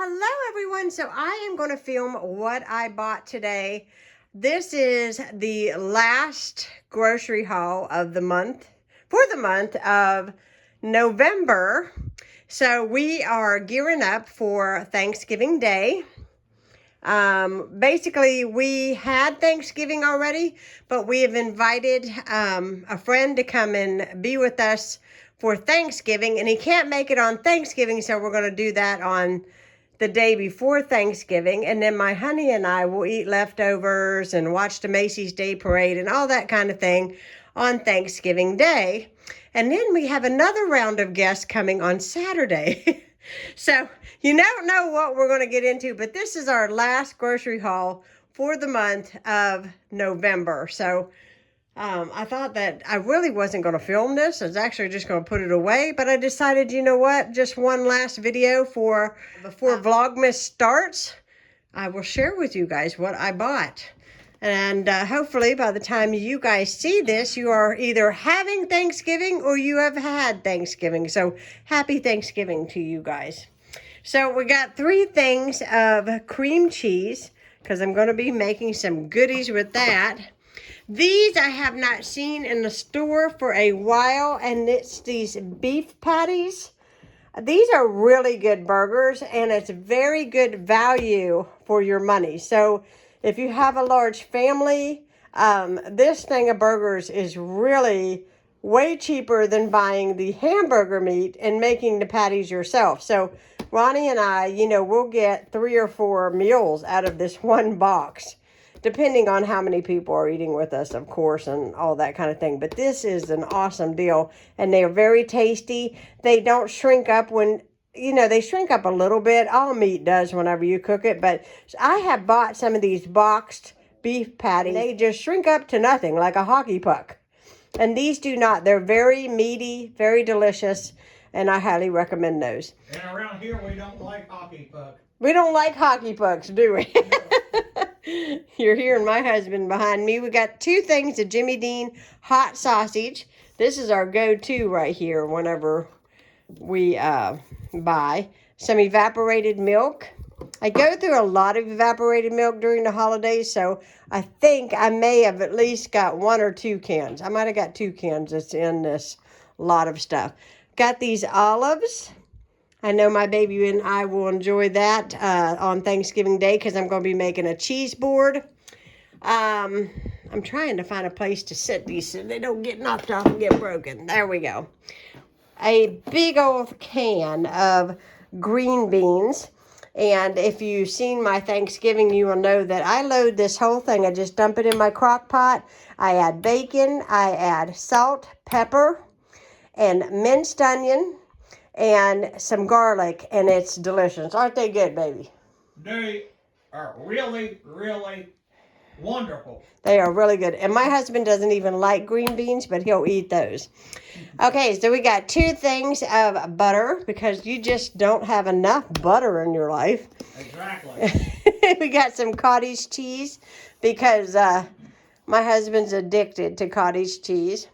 Hello everyone, so I am going to film what I bought today. This is the last grocery haul of the month, for the month of November. So we are gearing up for Thanksgiving Day. Basically we had Thanksgiving already, but we have invited a friend to come and be with us for Thanksgiving, and he can't make it on Thanksgiving, so we're going to do that on the day before Thanksgiving, and then my honey and I will eat leftovers and watch the Macy's Day Parade and all that kind of thing on Thanksgiving Day. And then we have another round of guests coming on Saturday. So you don't know what we're going to get into, but this is our last grocery haul for the month of November. So I thought that I really wasn't going to film this. I was actually just going to put it away, but I decided, you know what, just one last video before Vlogmas starts. I will share with you guys what I bought. And hopefully by the time you guys see this, you are either having Thanksgiving or you have had Thanksgiving. So happy Thanksgiving to you guys. So we got 3 things of cream cheese because I'm going to be making some goodies with that. These I have not seen in the store for a while, and it's these beef patties. These are really good burgers, and it's very good value for your money. So if you have a large family, this thing of burgers is really way cheaper than buying the hamburger meat and making the patties yourself. So Ronnie and I, we'll get 3 or 4 meals out of this one box, depending on how many people are eating with us, of course, and all that kind of thing. But this is an awesome deal, and they are very tasty. They don't shrink up when, they shrink up a little bit. All meat does whenever you cook it, but I have bought some of these boxed beef patties. They just shrink up to nothing, like a hockey puck. And these do not. They're very meaty, very delicious, and I highly recommend those. And around here, we don't like hockey puck. We don't like hockey pucks, do we? No. You're hearing my husband behind me. We got 2 things of Jimmy Dean hot sausage. This is our go-to right here whenever we buy. Some evaporated milk. I go through a lot of evaporated milk during the holidays, so I think I may have at least got 1 or 2 cans. I might have got 2 cans that's in this lot of stuff. Got these olives. I know my baby and I will enjoy that on Thanksgiving Day because I'm going to be making a cheese board. I'm trying to find a place to sit these so they don't get knocked off and get broken. There we go. A big old can of green beans. And if you've seen my Thanksgiving, you will know that I load this whole thing. I just dump it in my crock pot. I add bacon. I add salt, pepper, and minced onion, and some garlic, and it's delicious. Aren't they good, baby? They are really, really wonderful. They are really good. And my husband doesn't even like green beans, but he'll eat those. Okay, so we got 2 things of butter because you just don't have enough butter in your life. Exactly. We got some cottage cheese because my husband's addicted to cottage cheese.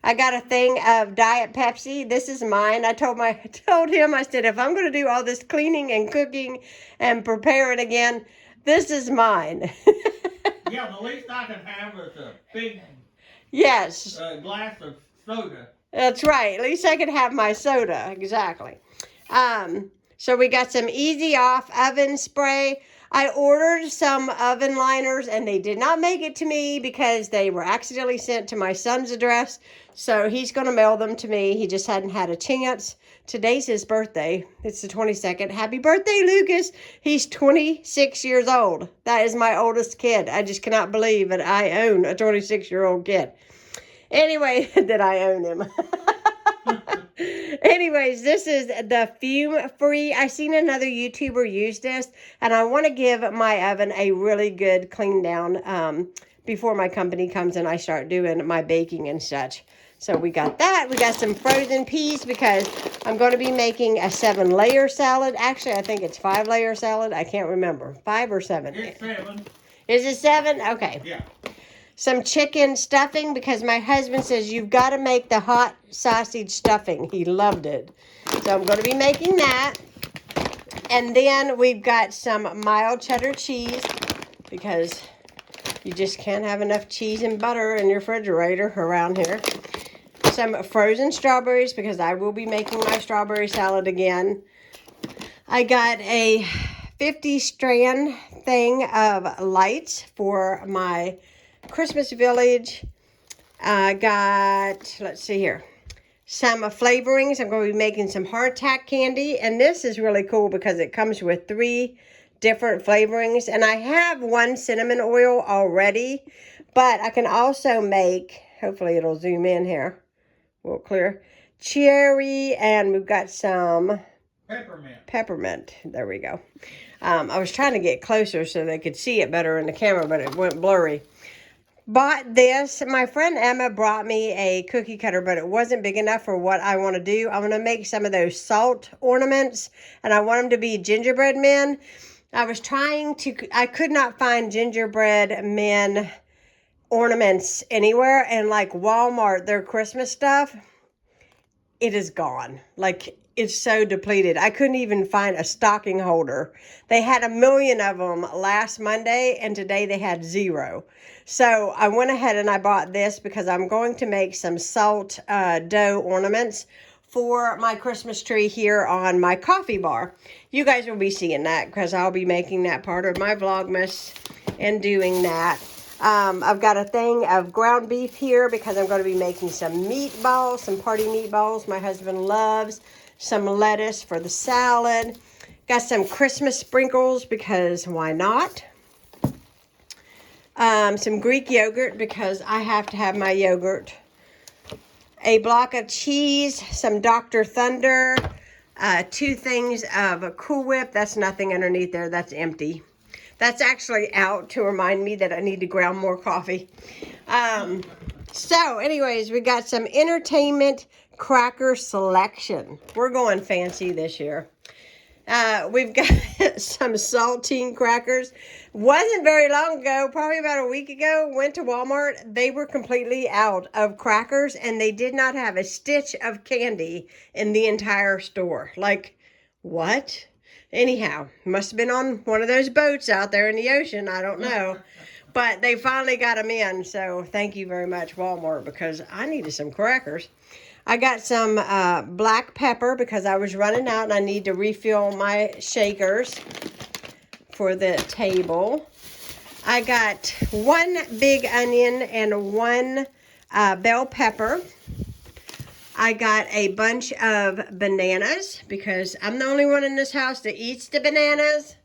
I got a thing of Diet Pepsi. This is mine. I told him, I said, if I'm going to do all this cleaning and cooking and prepare it again, this is mine. Yeah, the least I can have is a big yes. Glass of soda. That's right. At least I could have my soda. Exactly. So we got some Easy Off oven spray. I ordered some oven liners, and they did not make it to me because they were accidentally sent to my son's address. So he's going to mail them to me. He just hadn't had a chance. Today's his birthday. It's the 22nd. Happy birthday, Lucas. He's 26 years old. That is my oldest kid. I just cannot believe that I own a 26-year-old kid. Anyway, that I own him. Anyways, this is the fume-free. I seen another YouTuber use this, and I want to give my oven a really good clean down before my company comes and I start doing my baking and such. So we got that. We got some frozen peas because I'm going to be making a 7-layer salad. Actually, I think it's 5-layer salad. I can't remember. 5 or 7? It's 7. Is it 7? Okay. Yeah. Some chicken stuffing because my husband says you've got to make the hot sausage stuffing. He loved it. So I'm going to be making that. And then we've got some mild cheddar cheese because you just can't have enough cheese and butter in your refrigerator around here. Some frozen strawberries because I will be making my strawberry salad again. I got a 50 strand thing of lights for my Christmas village. I got, let's see here, some flavorings. I'm going to be making some hardtack candy. And this is really cool because it comes with 3 different flavorings. And I have 1 cinnamon oil already. But I can also make, hopefully it'll zoom in here. Real clear. Cherry, and we've got some peppermint. There we go. I was trying to get closer so they could see it better in the camera, but it went blurry. Bought this. My friend Emma brought me a cookie cutter, but it wasn't big enough for what I want to do. I'm going to make some of those salt ornaments, and I want them to be gingerbread men. I was trying to, I could not find gingerbread men ornaments anywhere, and like Walmart, their Christmas stuff, it is gone. Like, it's so depleted. I couldn't even find a stocking holder. They had 1 million of them last Monday, and today they had 0. So I went ahead and I bought this because I'm going to make some salt dough ornaments for my Christmas tree here on my coffee bar. You guys will be seeing that because I'll be making that part of my Vlogmas and doing that. I've got a thing of ground beef here because I'm going to be making some meatballs, some party meatballs my husband loves. Some lettuce for the salad. Got some Christmas sprinkles because why not? Some Greek yogurt because I have to have my yogurt. A block of cheese, some Dr. Thunder, 2 things of a Cool Whip. That's nothing underneath there. That's empty. That's actually out to remind me that I need to ground more coffee. So anyways, we got some entertainment cracker selection. We're going fancy this year. We've got some Saltine Crackers. Wasn't very long ago, probably about a week ago, went to Walmart. They were completely out of crackers and they did not have a stitch of candy in the entire store. Like, what? Anyhow, must have been on one of those boats out there in the ocean. I don't know. But they finally got them in. So thank you very much, Walmart, because I needed some crackers. I got some black pepper because I was running out and I need to refill my shakers for the table. I got 1 big onion and 1 bell pepper. I got a bunch of bananas because I'm the only one in this house that eats the bananas.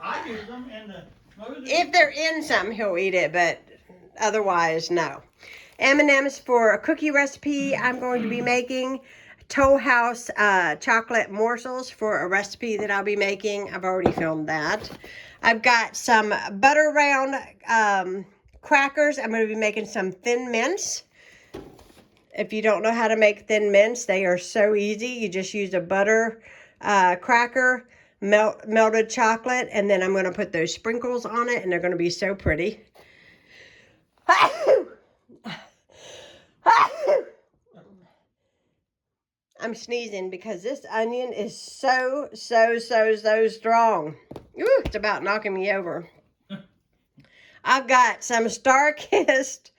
I use them in the smoothie. If they're in some, he'll eat it, but otherwise, no. M&M's for a cookie recipe I'm going to be making. Toll House chocolate morsels for a recipe that I'll be making. I've already filmed that. I've got some butter round crackers. I'm going to be making some thin mints. If you don't know how to make thin mints, they are so easy. You just use a butter cracker, melted chocolate, and then I'm going to put those sprinkles on it, and they're going to be so pretty. I'm sneezing because this onion is so strong. Ooh, it's about knocking me over. I've got some Star-Kissed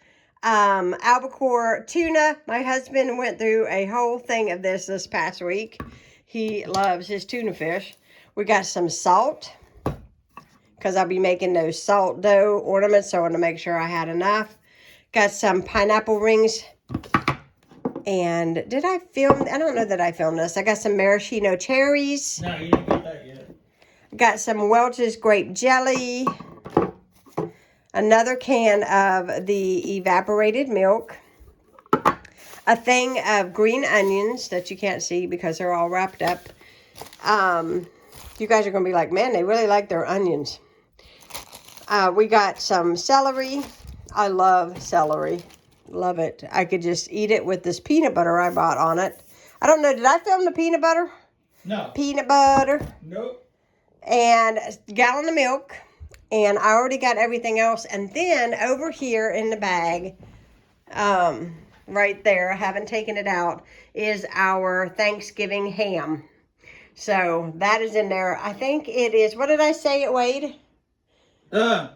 Albacore Tuna. My husband went through a whole thing of this past week. He loves his tuna fish. We got some salt because I'll be making those salt dough ornaments, so I want to make sure I had enough. Got some pineapple rings. And did I film? I don't know that I filmed this. I got some maraschino cherries. No, you didn't get that yet. Got some Welch's grape jelly. Another can of the evaporated milk. A thing of green onions that you can't see because they're all wrapped up. You guys are going to be like, man, they really like their onions. We got some celery. I love celery. Love it. I could just eat it with this peanut butter I bought on it. I don't know. Did I film the peanut butter? No. Peanut butter. Nope. And a gallon of milk. And I already got everything else. And then over here in the bag, right there, I haven't taken it out, is our Thanksgiving ham. So that is in there. I think it is, what did I say it weighed? Oh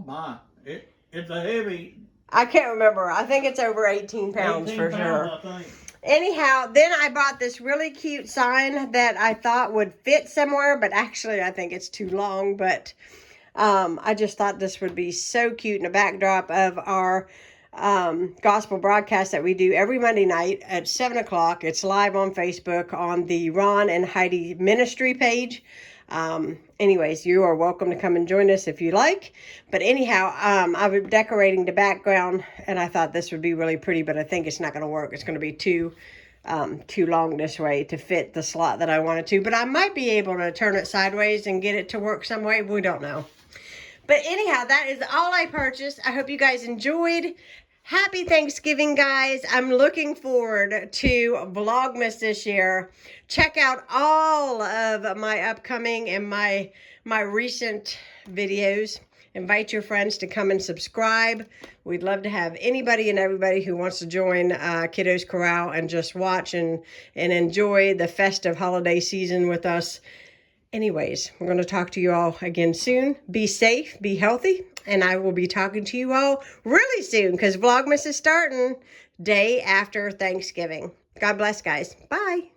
my. It's a heavy. I can't remember. I think it's over 18 pounds 18 for pounds, sure. I think. Anyhow, then I bought this really cute sign that I thought would fit somewhere, but actually I think it's too long. But I just thought this would be so cute in the backdrop of our gospel broadcast that we do every Monday night at 7 o'clock. It's live on Facebook on the Ron and Heidi ministry page. Anyways, you are welcome to come and join us if you like. But anyhow, I was decorating the background and I thought this would be really pretty, but I think it's not going to work. It's going to be too long this way to fit the slot that I wanted to. But I might be able to turn it sideways and get it to work some way. We don't know. But anyhow, that is all I purchased. I hope you guys enjoyed. Happy Thanksgiving, guys. I'm looking forward to Vlogmas this year. Check out all of my upcoming and my recent videos. Invite your friends to come and subscribe. We'd love to have anybody and everybody who wants to join Kiddos Corral and just watch and enjoy the festive holiday season with us. Anyways, we're going to talk to you all again soon. Be safe, be healthy, and I will be talking to you all really soon because Vlogmas is starting day after Thanksgiving. God bless, guys. Bye.